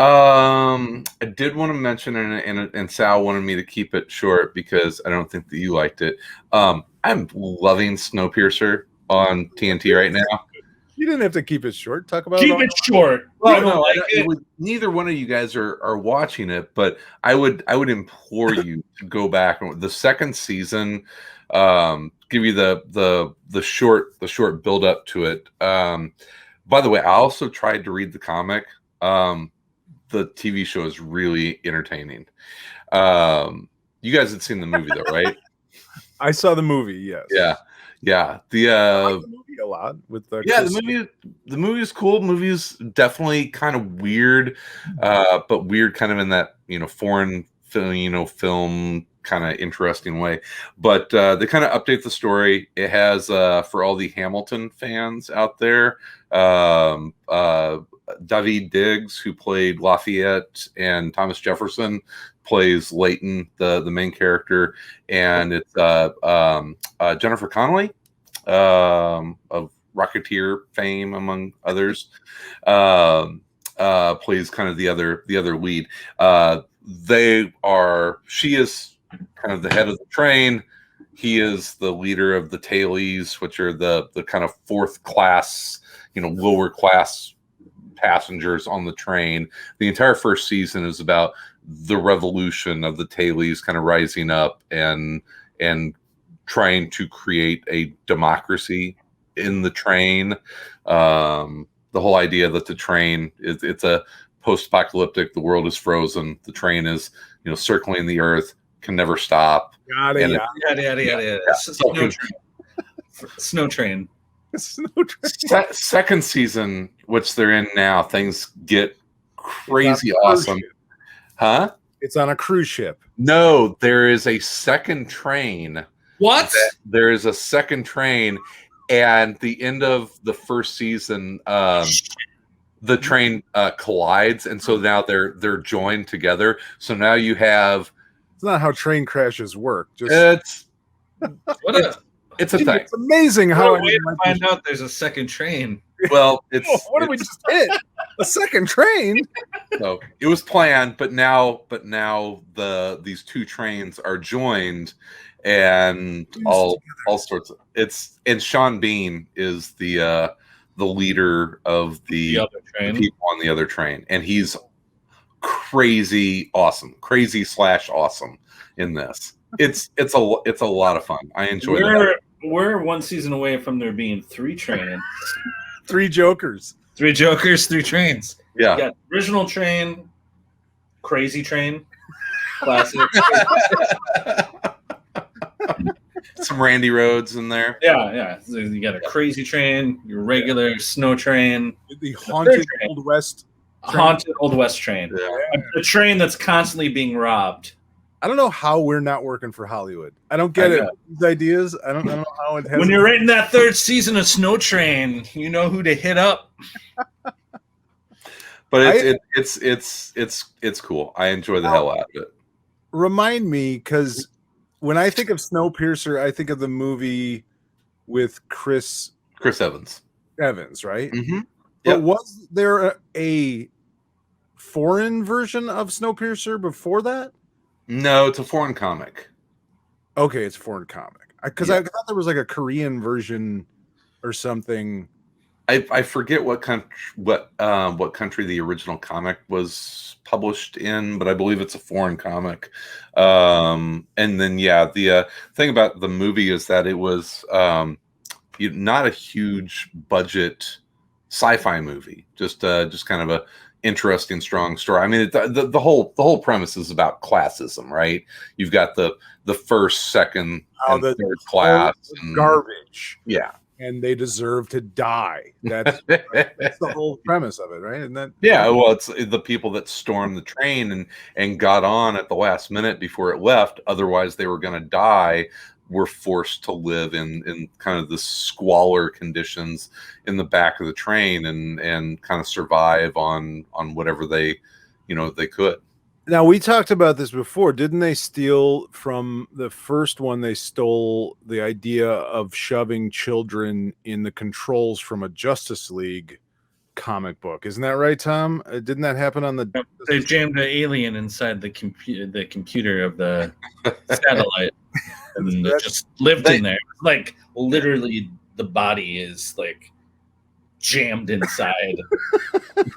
I did want to mention, and Sal wanted me to keep it short because I don't think that you liked it. I'm loving Snowpiercer on TNT right now. You didn't have to keep it short. Talk about Keep it short. Well, no, neither one of you guys are watching it, but I would implore you to go back. The second season, give you the short build up to it. By the way, I also tried to read the comic. The TV show is really entertaining. You guys had seen the movie though, right? I saw the movie. Yes. Yeah. I like the movie a lot. With the movie is cool. The movie is definitely kind of weird, but weird kind of in that foreign film kind of interesting way. But they kind of update the story. It has for all the Hamilton fans out there. Daveed Diggs, who played Lafayette, and Thomas Jefferson plays Leighton, the main character, and it's Jennifer Connelly of Rocketeer fame, among others, plays kind of the other lead. She is kind of the head of the train. He is the leader of the tailies, which are the kind of fourth class, lower class passengers on the train. The entire first season is about the revolution of the tailies kind of rising up and trying to create a democracy in the train. The whole idea that the train it's a post-apocalyptic, the world is frozen, the train is circling the earth, can never stop. Yada. Snow train. Second season, which they're in now, things get crazy awesome. Huh? It's on a cruise ship. No, there is a second train. What? There is a second train, and the end of the first season, the train collides, and so now they're joined together. So now you have. It's not how train crashes work. It's a thing. It's amazing how I find out there's a second train. Well, what did we just hit? A second train. So it was planned, but now these two trains are joined, and all sorts of and Sean Bean is the leader of the people on the other train, and he's crazy awesome in this. It's a lot of fun. I enjoy it. We're one season away from there being 3 trains. 3 Jokers. 3 Jokers, 3 trains. Yeah. You got original train, crazy train, classic. Some Randy Rhodes in there. Yeah. So you got a crazy train, your regular snow train, the haunted Old West train. Haunted Old West train. Yeah. A train that's constantly being robbed. I don't know how we're not working for Hollywood. I don't get it. These ideas. I don't know how it has. When you're writing that 3rd season of Snow Train, you know who to hit up. But it's cool. I enjoy the hell out of it. Remind me, because when I think of Snowpiercer, I think of the movie with Chris Evans. Evans, right? Mm-hmm. But was there a foreign version of Snowpiercer before that? No, it's a foreign comic. Okay, it's a foreign comic. Because I thought there was like a Korean version or something. I forget what country the original comic was published in, but I believe it's a foreign comic. And then the thing about the movie is that it was not a huge budget sci-fi movie, just kind of a interesting, strong story. I mean, the whole premise is about classism, right? You've got the first, second, and third class and garbage. Yeah. And they deserve to die. That's the whole premise of it, right? And that well, it's the people that stormed the train and got on at the last minute before it left. Otherwise, they were going to die. Were forced to live in kind of the squalor conditions in the back of the train and kind of survive on whatever they could. Now, we talked about this before. Didn't they steal from the first one? They stole the idea of shoving children in the controls from a Justice League comic book. Isn't that right, Tom? Didn't that happen on the? They jammed an alien inside the computer of the satellite, and it just lived in there. Like literally, the body is like jammed inside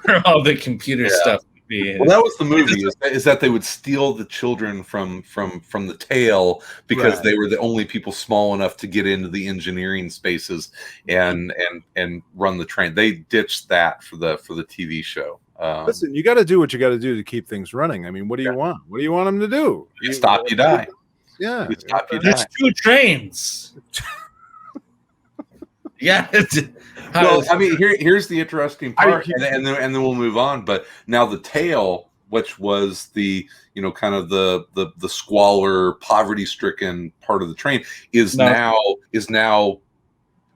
where all the computer stuff would be. Well, that was the movie. Is that they would steal the children from the tail because they were the only people small enough to get into the engineering spaces and run the train. They ditched that for the TV show. Listen, you got to do what you got to do to keep things running. I mean, what do you want? What do you want them to do? You stop, you die. Yeah, you stop, you There's die. 2 trains. Yeah. Well, I mean, here's the interesting part, and then we'll move on. But now the tail, which was the kind of the squalor, poverty-stricken part of the train, is now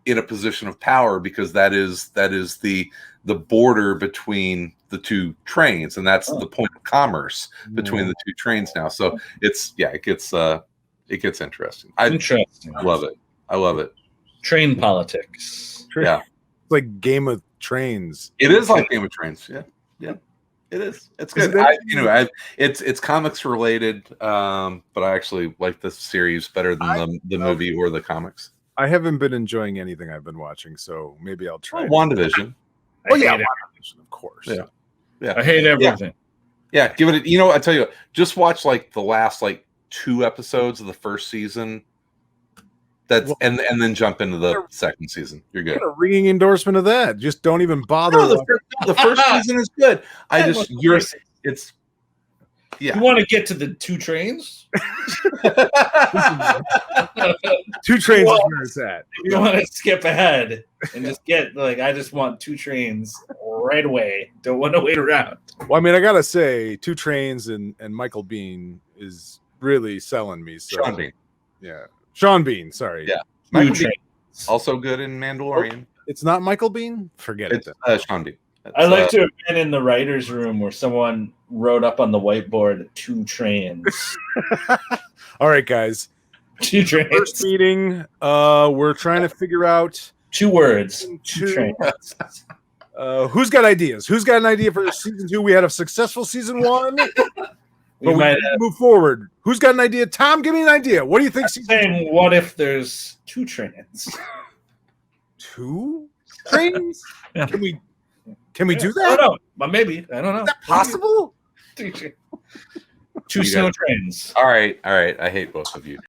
in a position of power because that is the border between the 2 trains, and that's the point of commerce between the 2 trains now. So it gets interesting. Interesting. I love it. I love it. Train politics. Yeah. It's like Game of Trains. It is like Game of Trains. Yeah, it is. It's good. It's comics related, but I actually like this series better than the movie or the comics. I haven't been enjoying anything I've been watching, so maybe I'll try. WandaVision. WandaVision, of course. Yeah. I hate everything. Yeah, give it. I tell you, just watch like the last 2 episodes of the first season. And then jump into the second season. You're good. What a ringing endorsement of that. Just don't even bother. No, the first season is good. It's. Yeah. You want to get to the 2 trains? 2 trains is where it's at. You want to skip ahead and just get I just want 2 trains right away. Don't want to wait around. Well, I mean, I gotta say, 2 trains and Michael Bean is really selling me. So. Sean Bean. Yeah. Sean Bean, sorry. Yeah. Michael Bean, also good in Mandalorian. It's not Michael Bean? Forget it. Sean Bean. I'd like to have been in the writer's room where someone wrote up on the whiteboard 2 trains. All right, guys. 2 trains. First meeting, we're trying to figure out 2 words. 2 trains. Who's got ideas? Who's got an idea for season 2? We had a successful season 1. But we might move forward. Who's got an idea? Tom, give me an idea. What do you think? Saying, what if there's 2 trains? 2 trains? Yeah. Can we do that? I don't know. But maybe. I don't know. Is that possible? 2 snow trains. All right. I hate both of you.